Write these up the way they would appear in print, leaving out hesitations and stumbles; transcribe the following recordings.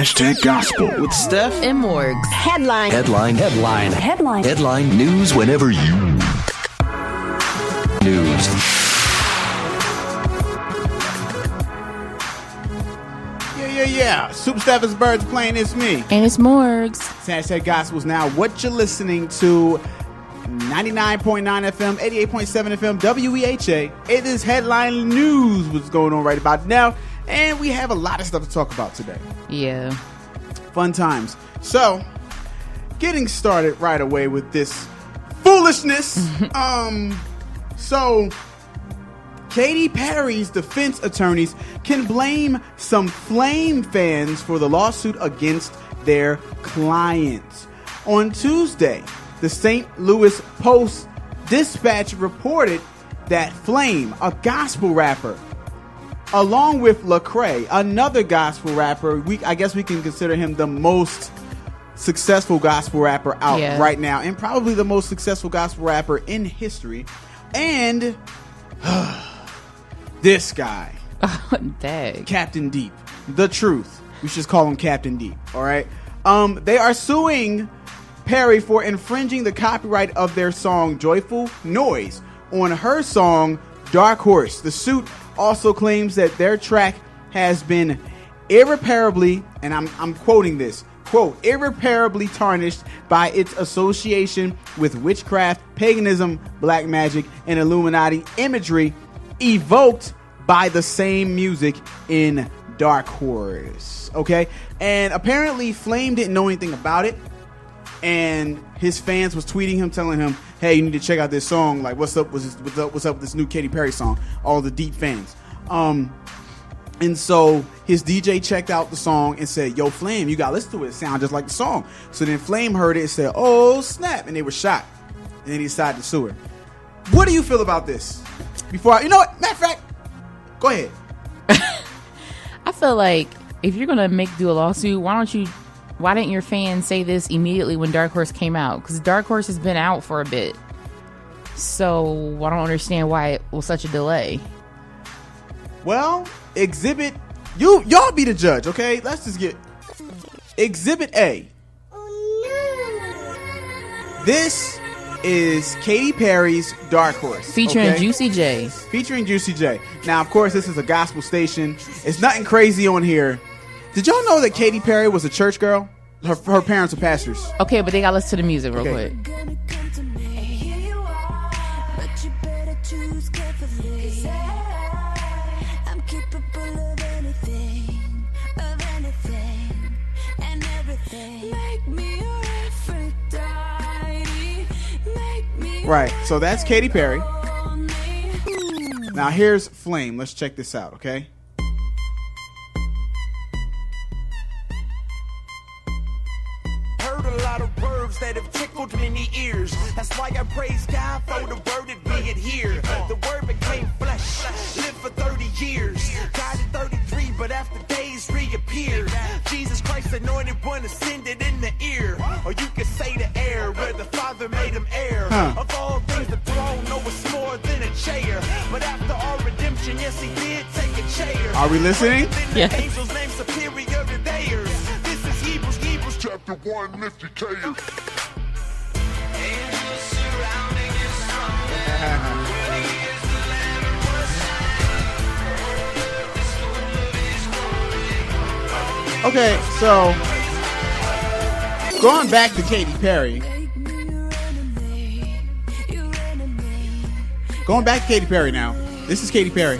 Hashtag Gospel with Steff and Morgz. Headline. Headline news whenever you news. Yeah. Super Steff Mogrz playing. It's me. And it's Morgz. Hashtag Gospel's now what you're listening to. 99.9 FM, 88.7 FM, WEHA. It is headline news. What's going on right about now. And we have a lot of stuff to talk about today. Yeah. Fun times. So, getting started right away with this foolishness. So, Katy Perry's defense attorneys can blame some Flame fans for the lawsuit against their clients. On Tuesday, the St. Louis Post-Dispatch reported that Flame, a gospel rapper, along with Lecrae, another gospel rapper, I guess we can consider him the most successful gospel rapper out right now, and probably the most successful gospel rapper in history. And this guy, Dang. Captain Deep, the truth. We should call him Captain Deep. All right. They are suing Perry for infringing the copyright of their song "Joyful Noise" on her song "Dark Horse." The suit also claims that their track has been irreparably, and I'm quoting this, quote, irreparably tarnished by its association with witchcraft, paganism, black magic, and Illuminati imagery evoked by the same music in Dark Horse. Okay? And apparently Flame didn't know anything about it, and his fans was tweeting him, telling him, hey, you need to check out this song. Like, what's up with this new Katy Perry song? All the Deep fans. And so his DJ checked out the song and said, yo, Flame, you gotta listen to it. It sounds just like the song. So then Flame heard it and said, oh, snap. And they were shocked. And then he decided to sue her. What do you feel about this? You know what? Matter of fact, go ahead. I feel like if you're gonna do a lawsuit, why didn't your fans say this immediately when Dark Horse came out? Because Dark Horse has been out for a bit. So I don't understand why it was such a delay. Well, y'all be the judge, okay? Let's just get Exhibit A. This is Katy Perry's Dark Horse. Featuring Juicy J. Featuring Juicy J. Now, of course, this is a gospel station. It's nothing crazy on here. Did y'all know that Katy Perry was a church girl? Her parents are pastors. Okay, but they gotta listen to the music real quick. Right, so that's Katy Perry. Now here's Flame. Let's check this out, okay? Heard a lot of words that have tickled many ears. That's why I praise God for the word that be it here. The word became flesh, lived for 30 years. Died at 33, but after days reappeared. Jesus Christ, anointed one, ascended in the ear. Or you could say the air, where the Father made him heir. Of all things, the throne, no, it's more than a chair. But after our redemption, yes, he did take a chair. Are we listening? Yeah. Angels named superior to theirs. This is Hebrews chapter 1, lift your chair. Angels surrounding his throne. Okay, so going back to Katy Perry. Going back to Katy Perry now. This is Katy Perry.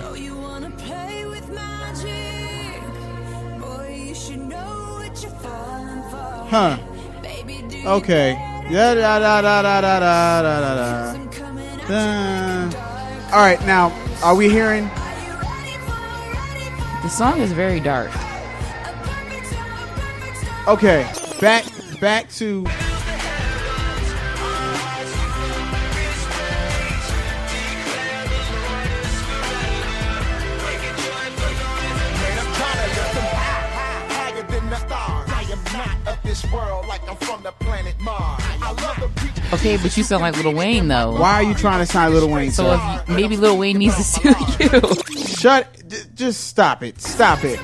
Huh. Okay. All right, now, are we hearing? The song is very dark. Okay, back to Okay, but you sound like Lil Wayne though. Why are you trying to sign Lil Wayne? So if maybe Lil Wayne needs to sue you. Just stop it. Stop it.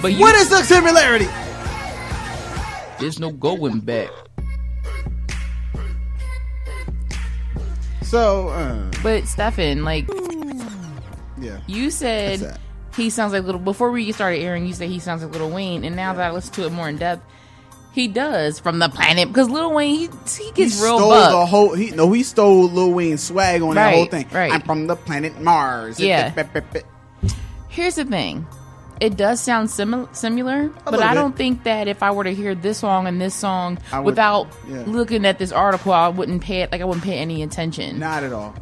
But what is the similarity? There's no going back. So, but Steffin, like, yeah, you said he sounds like before we started airing, you said he sounds like Lil Wayne, and now that I listen to it more in depth, he does from the planet, because Lil Wayne, he gets real buck. He stole Lil Wayne's swag on that whole thing. Right. I'm from the planet Mars. Yeah. Here's the thing. It does sound similar, but I don't think that if I were to hear this song and this song without looking at this article, I wouldn't pay any attention. Not at all.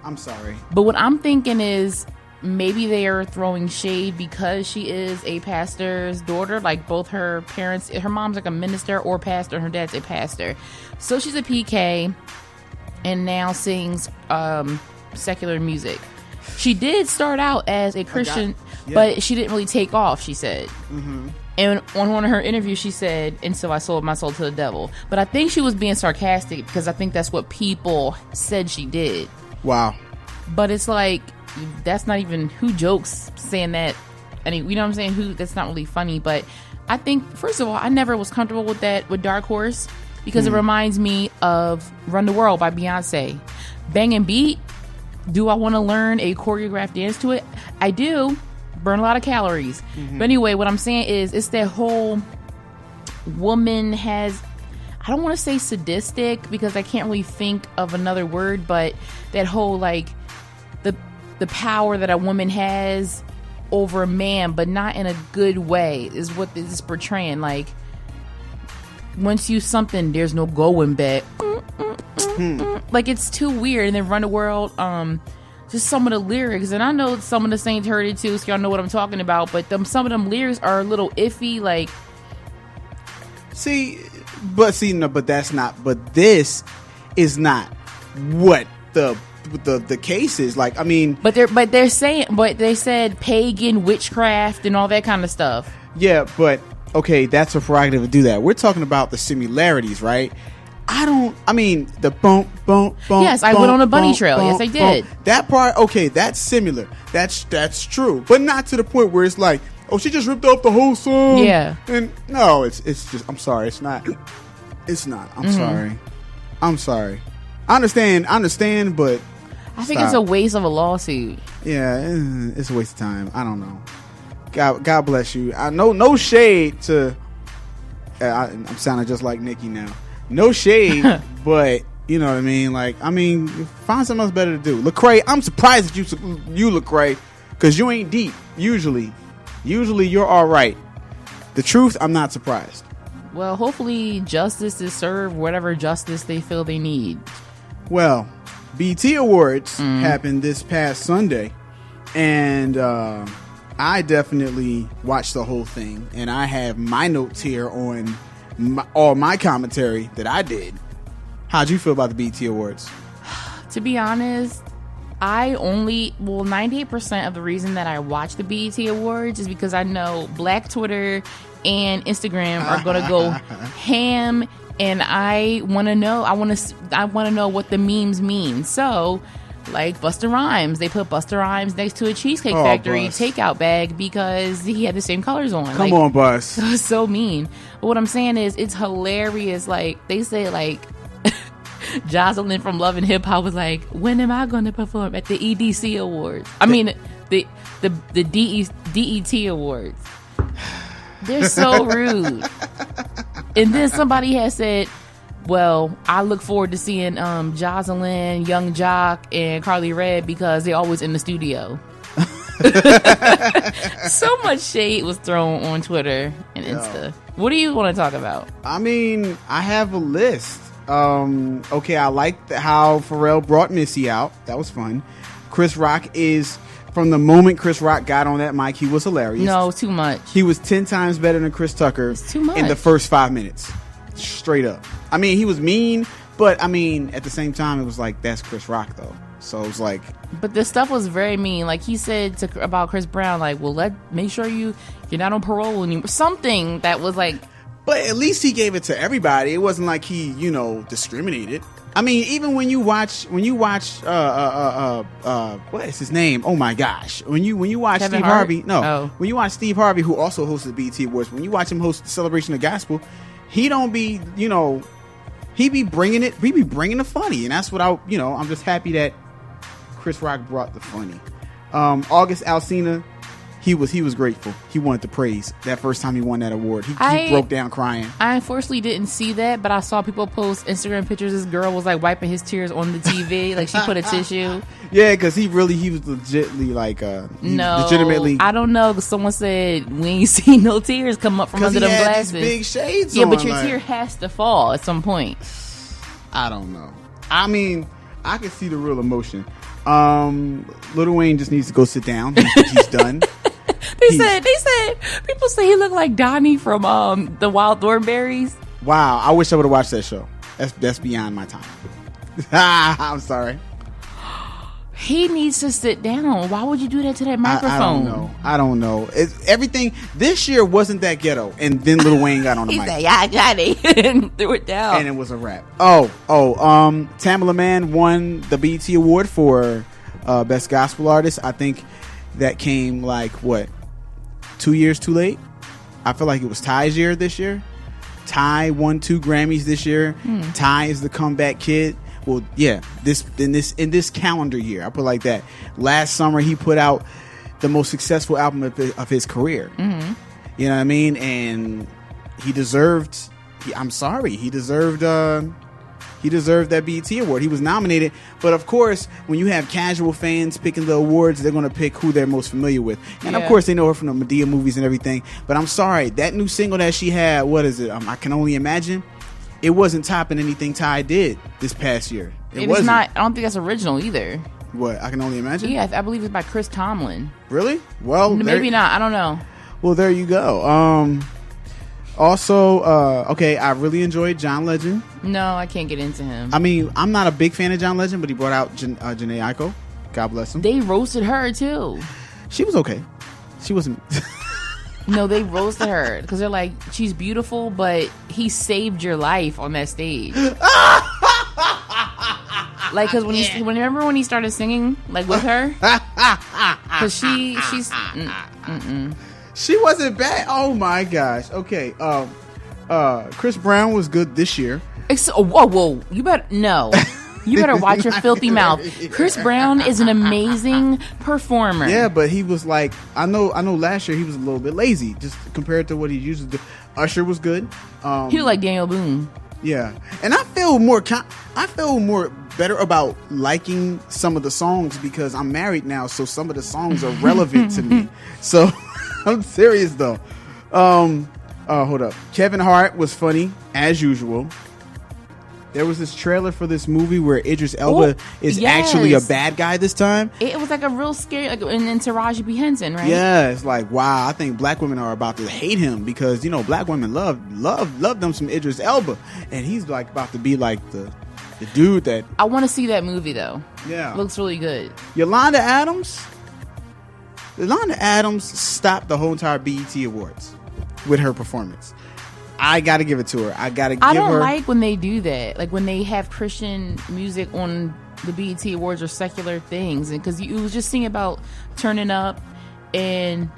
I'm sorry. But what I'm thinking is maybe they are throwing shade because she is a pastor's daughter. Like, both her parents, her mom's like a minister or pastor, and her dad's a pastor. So she's a PK and now sings secular music. She did start out as a Christian, but she didn't really take off, she said. Mm-hmm. And on one of her interviews, she said, and so I sold my soul to the devil. But I think she was being sarcastic because I think that's what people said she did. Wow. But it's like, that's not even, who jokes saying that? I mean, you know what I'm saying? That's not really funny. But I think, first of all, I never was comfortable with that, with Dark Horse, because it reminds me of Run the World by Beyonce. Bang and Beat. Do I want to learn a choreographed dance to it? I do. Burn a lot of calories. Mm-hmm. But anyway, what I'm saying is, it's that whole woman has, I don't want to say sadistic because I can't really think of another word, but that whole, like, the power that a woman has over a man, but not in a good way, is what this is portraying. Like, once you something, there's no going back. Like, it's too weird. And then Run the World, just some of the lyrics, and I know some of the saints heard it too, so y'all know what I'm talking about, but some of them lyrics are a little iffy. Like, but this is not what the case is. Like, I mean, but they said pagan witchcraft and all that kind of stuff. Yeah, but okay, that's a prerogative to do that. We're talking about the similarities, right? The bump. Yes, I went on a bunny trail. Yes, I did. That part, okay, that's similar. That's true, but not to the point where it's like, oh, she just ripped off the whole song. Yeah. And no, it's just, I'm sorry, it's not. I'm sorry. I understand, but I think it's a waste of a lawsuit. Yeah, it's a waste of time. I don't know. God bless you. I know, no shade to. I'm sounding just like Nikki now. No shade, but you know what I mean. Like, find something else better to do. Lecrae, I'm surprised at you, Lecrae, because you ain't deep. Usually you're all right. The truth, I'm not surprised. Well, hopefully justice is served, whatever justice they feel they need. Well, BET Awards happened this past Sunday, and I definitely watched the whole thing, and I have my notes here on all my commentary that I did. How'd you feel about the BET Awards? To be honest, 98% of the reason that I watch the BET Awards is because I know Black Twitter and Instagram are going to go ham, and I want to know what the memes mean. So, like Busta Rhymes, they put Busta Rhymes next to a Cheesecake Factory takeout bag because he had the same colors on. Come on, Bus. So mean. But what I'm saying is, it's hilarious. Like, they say, like, Jocelyn from Love and Hip Hop was like, when am I going to perform at the EDC Awards? The DET Awards. They're so rude. And then somebody has said, well, I look forward to seeing Jocelyn, Young Jock, and Carly Red because they're always in the studio. So much shade was thrown on Twitter and Insta. What do you want to talk about? I have a list. Okay, I liked how Pharrell brought Missy out. That was fun. Chris Rock from the moment Chris Rock got on that mic, he was hilarious. No, too much. He was 10 times better than Chris Tucker in the first 5 minutes. Straight up. He was mean, but at the same time, it was like, that's Chris Rock though. So it was like, but the stuff was very mean. Like, he said about Chris Brown, like, well, make sure you're not on parole anymore. Something that was like, but at least he gave it to everybody. It wasn't like he, discriminated. Even when you watch what is his name? Oh my gosh. When you watch Kevin Steve Hart? Harvey, when you watch Steve Harvey, who also hosted the BET Awards, when you watch him host the Celebration of Gospel, he don't be, he be bringing it. We be bringing the funny, and that's what I'm just happy that Chris Rock brought the funny. August Alsina, he was grateful. He wanted to praise that first time he won that award. He broke down crying. I unfortunately didn't see that, but I saw people post Instagram pictures. This girl was like wiping his tears on the TV, like she put a tissue. Yeah, because he was legitimately like legitimately. I don't know. Cause someone said we ain't seen no tears come up from under them glasses. These big shades. Yeah, but your tear has to fall at some point. I don't know. I mean, I can see the real emotion. Lil Wayne just needs to go sit down. He's done. They said people say he looked like Donnie from the Wild Thornberrys. Wow, I wish I would have watched that show. That's beyond my time. I'm sorry. He needs to sit down. Why would you do that to that microphone? I don't know. Everything this year wasn't that ghetto, and then Lil Wayne got on the mic. He said, "Yeah, Johnny," and threw it down, and it was a wrap. Tamala Mann won the BET Award for Best Gospel Artist. I think that came 2 years too late. I feel like it was Ty's year this year. Ty won 2 Grammys this year. Ty is the comeback kid. Well, yeah, in this calendar year, I put it like that. Last summer, he put out the most successful album of his career. Mm-hmm. You know what I mean? And he deserved. He deserved that BET award. He was nominated, but of course, when you have casual fans picking the awards, they're going to pick who they're most familiar with. And of course, they know her from the Madea movies and everything. But I'm sorry, that new single that she had, what is it? I Can Only Imagine. It wasn't topping anything Ty did this past year. It wasn't. Not. I don't think that's original either. What? I Can Only Imagine? Yeah, I believe it's by Chris Tomlin. Really? Well, maybe not. I don't know. Well, there you go. Also, I really enjoyed John Legend. No, I can't get into him. I mean, I'm not a big fan of John Legend, but he brought out Janae Aiko. God bless him. They roasted her too. She was okay. She wasn't. No, they roasted her because they're like, she's beautiful, but he saved your life on that stage. Like, because remember when he started singing with her, because she's. She wasn't bad. Oh my gosh. Okay. Chris Brown was good this year. Whoa! You better watch your filthy mouth. Chris Brown is an amazing performer. Yeah, but he was like, I know. Last year he was a little bit lazy, just compared to what he usually do. Usher was good. He was like Daniel Boone. Yeah, and I feel more better about liking some of the songs because I'm married now, so some of the songs are relevant to me. So I'm serious though. Hold up. Kevin Hart was funny as usual. There was this trailer for this movie where Idris Elba is actually a bad guy this time. It was like a real scary, and Taraji P. Henson, right? Yeah, it's like, wow, I think black women are about to hate him because, black women love them some Idris Elba. And he's like about to be like the dude that... I want to see that movie, though. Yeah. Looks really good. Yolanda Adams stopped the whole entire BET Awards with her performance. I gotta give it to her. I don't like when they do that. Like when they have Christian music on the BET Awards or secular things, and because you was just singing about turning up, and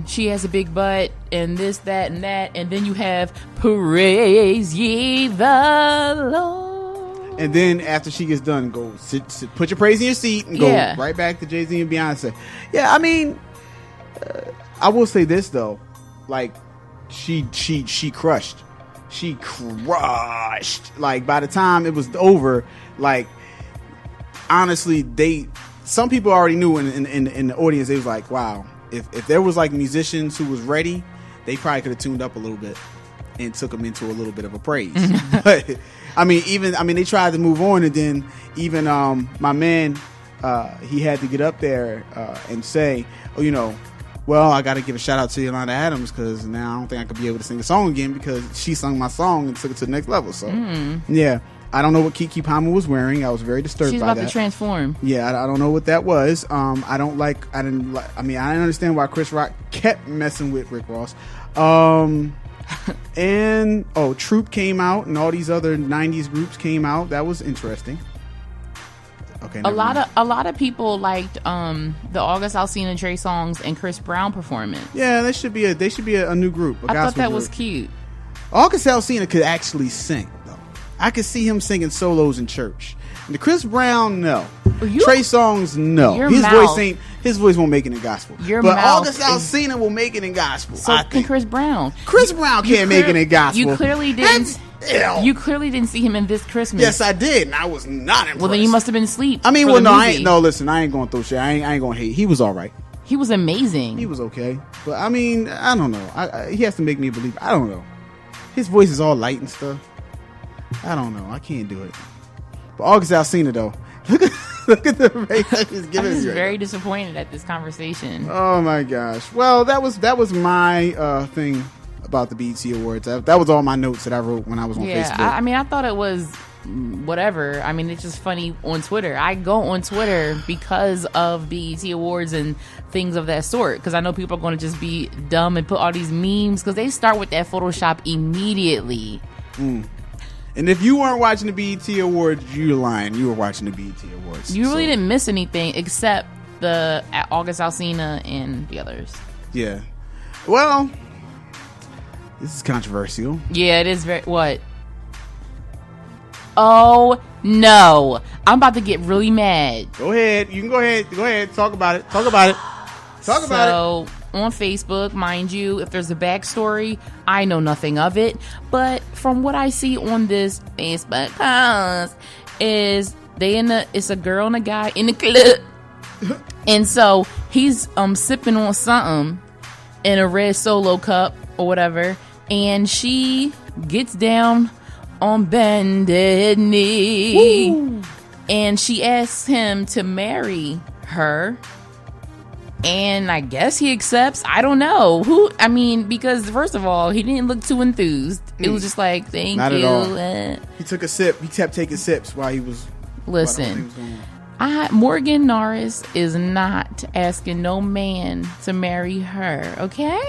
she has a big butt, and this, that, and that, and then you have praise ye the Lord. And then after she gets done, go sit, put your praise in your seat, and go right back to Jay-Z and Beyonce. Yeah, I mean, I will say this though, like. She crushed. She crushed. Like by the time it was over, like honestly, some people already knew in the audience. They was like, wow, if there was like musicians who was ready, they probably could have tuned up a little bit and took them into a little bit of a praise. But I mean, they tried to move on, and then even my man, he had to get up there and say, well, I got to give a shout out to Yolanda Adams because now I don't think I could be able to sing a song again because she sung my song and took it to the next level. So, yeah, I don't know what Keke Palmer was wearing. I was very disturbed by that. She's about to transform. Yeah, I don't know what that was. I didn't understand why Chris Rock kept messing with Rick Ross. And Troop came out and all these other 90s groups came out. That was interesting. Okay, a lot of people liked the August Alsina, Trey Songz, and Chris Brown performance. Yeah, they should be a new group. I thought that was cute. August Alsina could actually sing, though. I could see him singing solos in church. And the Chris Brown, no. Trey Songz, no. His voice won't make it in gospel. But August Alsina will make it in gospel. So can Chris Brown. Chris Brown can't make it in gospel. You clearly didn't. You clearly didn't see him in This Christmas. Yes, I did, and I was not impressed. Well, then you must have been asleep. I mean, well, no, I ain't. No, listen, I ain't going through shit. I ain't going to hate. He was all right. He was amazing. He was okay, but I mean, I don't know. He has to make me believe. I don't know. His voice is all light and stuff. I don't know. I can't do it. But August Alsina, though, look at the rate that he's giving. I was very disappointed at this conversation. Oh my gosh. Well, that was my thing about the BET Awards. That was all my notes that I wrote when I was on Facebook. I mean, I thought it was whatever. I mean, it's just funny on Twitter. I go on Twitter because of BET Awards and things of that sort, because I know people are going to just be dumb and put all these memes, because they start with that Photoshop immediately. And if you weren't watching the BET Awards, you're lying. You were watching the BET Awards. You really didn't miss anything except the August Alsina and the others. Yeah. Well, this is controversial. Yeah, it is very... What? Oh, no. I'm about to get really mad. Go ahead. You can go ahead. Go ahead. Talk about it. Talk about it. Talk about it. So, on Facebook, mind you, if there's a backstory, I know nothing of it. But from what I see on this Facebook post, is it's a girl and a guy in the club. And so, he's sipping on something in a red Solo cup or whatever. And she gets down on bended knee. Woo. And she asks him to marry her. And I guess he accepts. I don't know. Because first of all, he didn't look too enthused. It was just like, thank Not you. At all. He took a sip. He kept taking sips while he was... Listen, Morgan Norris is not asking no man to marry her, okay?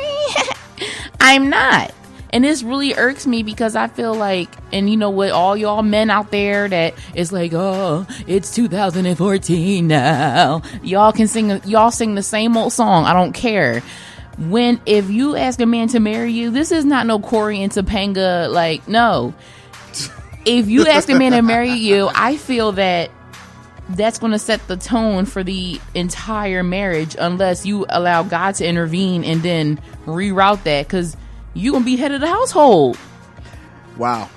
I'm not. And this really irks me, because I feel like, and you know what, all y'all men out there that is like, oh, it's 2014 now. Y'all sing the same old song. I don't care. If you ask a man to marry you, this is not no Corey and Topanga. Like, no. If you ask a man to marry you, I feel that that's going to set the tone for the entire marriage, unless you allow God to intervene and then reroute that, because you're going to be head of the household. Wow.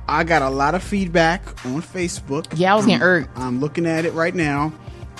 I got a lot of feedback on Facebook. Yeah, I was getting irked. I'm looking at it right now.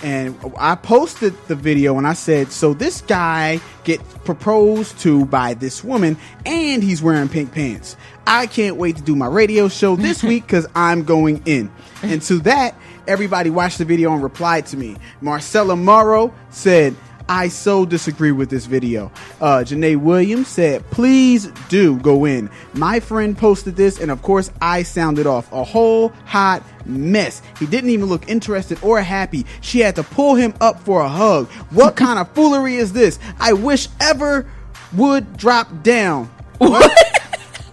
And I posted the video and I said, so this guy gets proposed to by this woman and he's wearing pink pants. I can't wait to do my radio show this week because I'm going in. And to that, everybody watched the video and replied to me. Marcella Morrow said, I so disagree with this video. Janae Williams said, please do go in. My friend posted this, and of course I sounded off. A whole hot mess. He didn't even look interested or happy. She had to pull him up for a hug. What kind of foolery is this? I wish ever would drop down. What?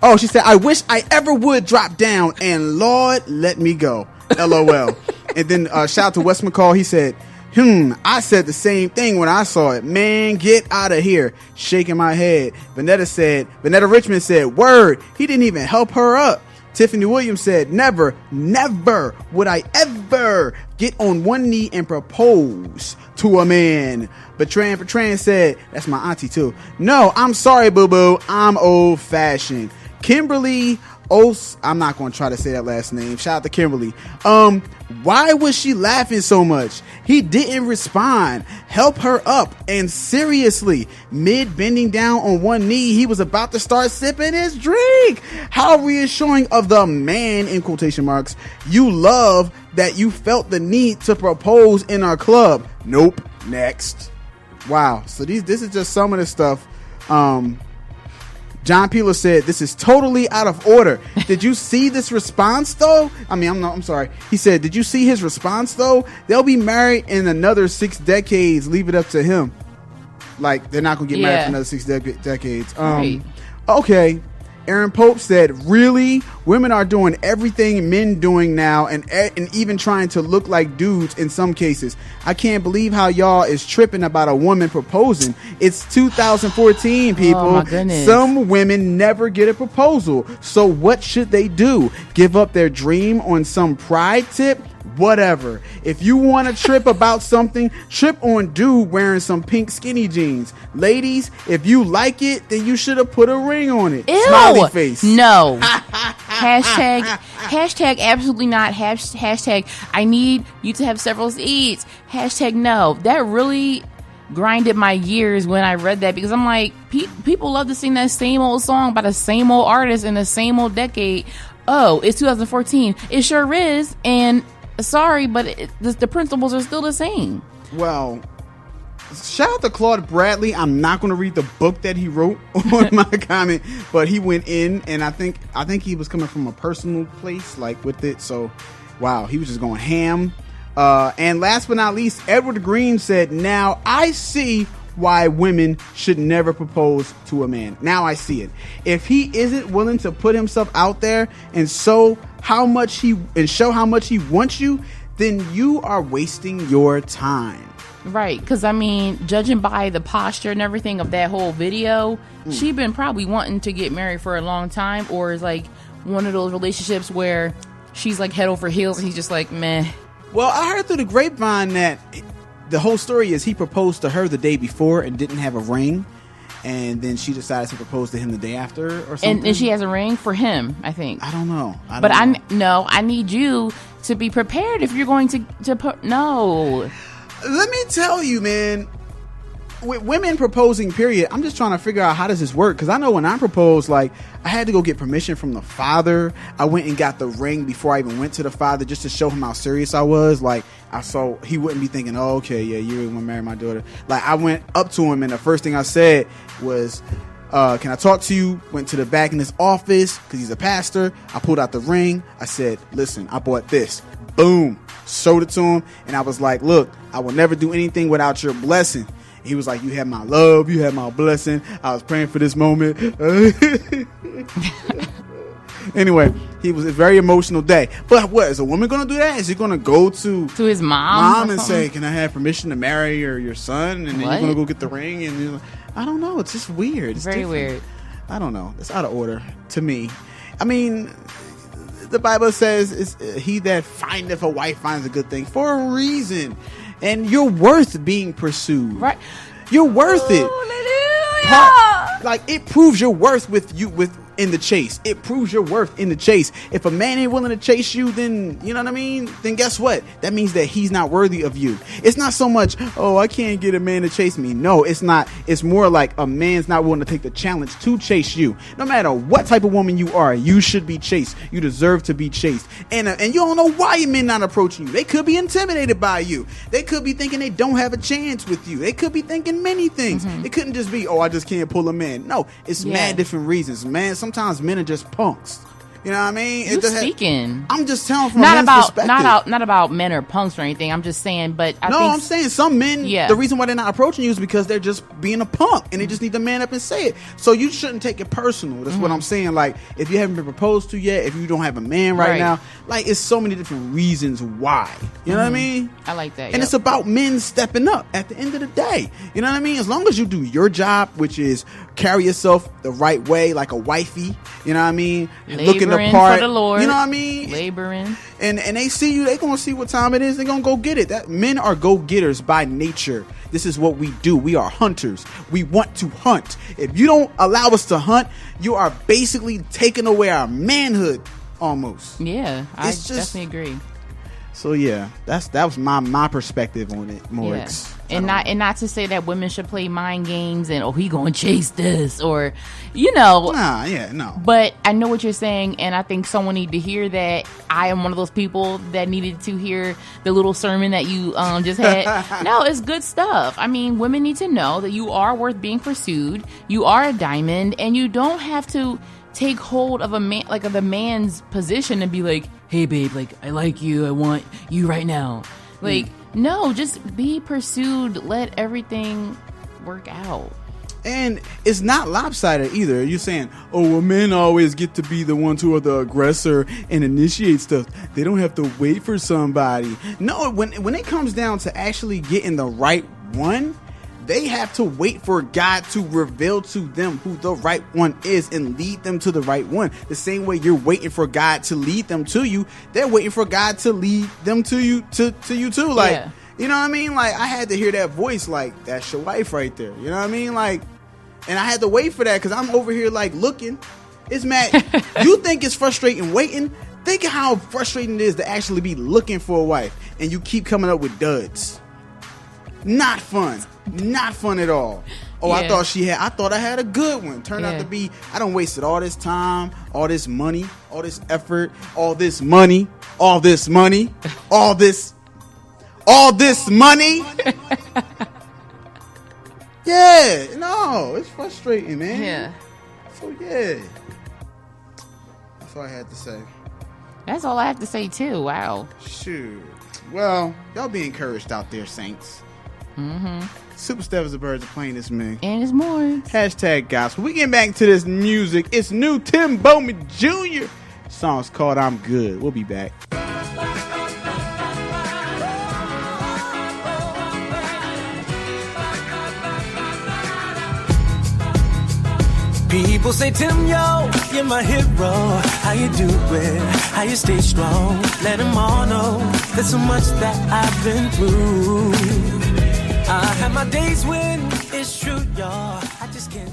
Oh, she said, I wish I ever would drop down, and Lord, let me go. LOL. And then shout out to Wes McCall. He said, I said the same thing when I saw it. Man, get out of here. Shaking my head. Vanetta Richmond said, word, he didn't even help her up. Tiffany Williams said, never would I ever get on one knee and propose to a man. Bertrand said, that's my auntie too. No, I'm sorry, boo-boo. I'm old fashioned. Kimberly I'm not going to try to say that last name. Shout out to Kimberly. Why was she laughing so much? He didn't respond. Help her up. And seriously, mid bending down on one knee, he was about to start sipping his drink. How reassuring of the man, in quotation marks, you love that you felt the need to propose in our club. Nope. Next. Wow. So this is just some of the stuff. John Peeler said, this is totally out of order. Did you see this response, though? I'm sorry. He said, did you see his response, though? They'll be married in another 6 decades. Leave it up to him. Like, they're not going to get married for another 6 decades. Right. Okay. Aaron Pope said, really? Women are doing everything men doing now and even trying to look like dudes in some cases. I can't believe how y'all is tripping about a woman proposing. It's 2014, people. Oh, my goodness. Some women never get a proposal. So what should they do? Give up their dream on some pride tip? Whatever. If you want to trip about something, trip on dude wearing some pink skinny jeans. Ladies, if you like it, then you should have put a ring on it. Ew. Smiley face. No. Hashtag absolutely not. Hashtag I need you to have several seats. Hashtag no. That really grinded my gears when I read that, because I'm like, people love to sing that same old song by the same old artist in the same old decade. Oh, it's 2014. It sure is. And sorry, but the principles are still the same. Well, shout out to Claude Bradley. I'm not going to read the book that he wrote on my comment, but he went in, and I think he was coming from a personal place, like, with it. So, wow, he was just going ham. And last but not least, Edward Green said, now I see why women should never propose to a man. Now I see it. If he isn't willing to put himself out there and show how much he wants you, then you are wasting your time. Right, because I mean, judging by the posture and everything of that whole video, she been probably wanting to get married for a long time, or is like one of those relationships where she's like head over heels and he's just like, meh. Well, I heard through the grapevine that the whole story is he proposed to her the day before and didn't have a ring, and then she decided to propose to him the day after or something. And she has a ring for him, I think. I don't know. I need you to be prepared if you're going to no. Let me tell you, man, with women proposing, period, I'm just trying to figure out how does this work, because I know when I proposed, like, I had to go get permission from the father. I went and got the ring before I even went to the father, just to show him how serious I was. Like, so he wouldn't be thinking, oh, okay, yeah, you really want to marry my daughter. Like, I went up to him, and the first thing I said was, can I talk to you? Went to the back in his office, because he's a pastor. I pulled out the ring. I said, listen, I bought this. Boom. Showed it to him, and I was like, look, I will never do anything without your blessing. He was like, you have my love, you have my blessing. I was praying for this moment. Anyway, it was a very emotional day. But what, is a woman going to do that? Is he going to go to his mom and say, can I have permission to marry your son? And then you're going to go get the ring? And like, I don't know. It's just weird. It's very different. Weird. I don't know. It's out of order to me. I mean, the Bible says, it's he that findeth a wife finds a good thing for a reason. And you're worth being pursued. Right. You're worth it. Like, it proves your worth in the chase. It proves your worth in the chase. If a man ain't willing to chase you, then, you know what I mean? Then guess what? That means that he's not worthy of you. It's not so much, oh, I can't get a man to chase me. No, it's not. It's more like a man's not willing to take the challenge to chase you. No matter what type of woman you are, you should be chased. You deserve to be chased. And you don't know why men not approaching you. They could be intimidated by you. They could be thinking they don't have a chance with you. They could be thinking many things. Mm-hmm. It couldn't just be, oh, I just can't pull a man. No, it's mad different reasons. Man, sometimes men are just punks. You know what I mean? I'm just telling from a men's perspective. Not about men or punks or anything. I'm just saying, but I'm saying some men, the reason why they're not approaching you is because they're just being a punk and they just need to man up and say it. So you shouldn't take it personal. That's what I'm saying. Like, if you haven't been proposed to yet, if you don't have a man right now, like, it's so many different reasons why. You know what I mean? I like that. And it's about men stepping up at the end of the day. You know what I mean? As long as you do your job, which is carry yourself the right way, like a wifey. You know what I mean? Looking the part for the Lord. You know what I mean? Laboring. And they see you, they gonna see what time it is, they gonna go get it. That men are go-getters by nature. This is what we do. We are hunters. We want to hunt. If you don't allow us to hunt, you are basically taking away our manhood almost. Yeah, I definitely agree. So yeah, that was my perspective on it, Morgz. Yeah. And not to say that women should play mind games and he gonna chase this or no. But I know what you're saying, and I think someone need to hear that. I am one of those people that needed to hear the little sermon that you just had. No, it's good stuff. I mean, women need to know that you are worth being pursued. You are a diamond, and you don't have to take hold of a man, like of the man's position, and be like, hey babe, like, I like you, I want you right now. Like, no, just be pursued. Let everything work out. And it's not lopsided either. You're saying, oh, well, men always get to be the ones who are the aggressor and initiate stuff. They don't have to wait for somebody. No, when it comes down to actually getting the right one, they have to wait for God to reveal to them who the right one is and lead them to the right one. The same way you're waiting for God to lead them to you, they're waiting for God to lead them to you too. Like, yeah. You know what I mean? Like, I had to hear that voice, like, that's your wife right there. You know what I mean? Like, and I had to wait for that because I'm over here, like, looking. It's mad. You think it's frustrating waiting? Think of how frustrating it is to actually be looking for a wife and you keep coming up with duds. Not fun. Not fun at all. Oh, yeah. I thought I had a good one. Turned out to be, I done wasted all this time, all this money, all this effort, all this money, all this money, all this money. Yeah, no, it's frustrating, man. Yeah. So, yeah. That's all I had to say. That's all I have to say, too. Wow. Shoot. Well, y'all be encouraged out there, Saints. Mm-hmm. Super Steff is the birds are playing this, man. And it's more. Hashtag gospel. We getting back to this music. It's new Tim Bowman Jr. Song's called I'm Good. We'll be back. People say, Tim, yo, you're my hero. How you do it? How you stay strong? Let them all know there's so much that I've been through. I have my days when it's true, y'all. I just can't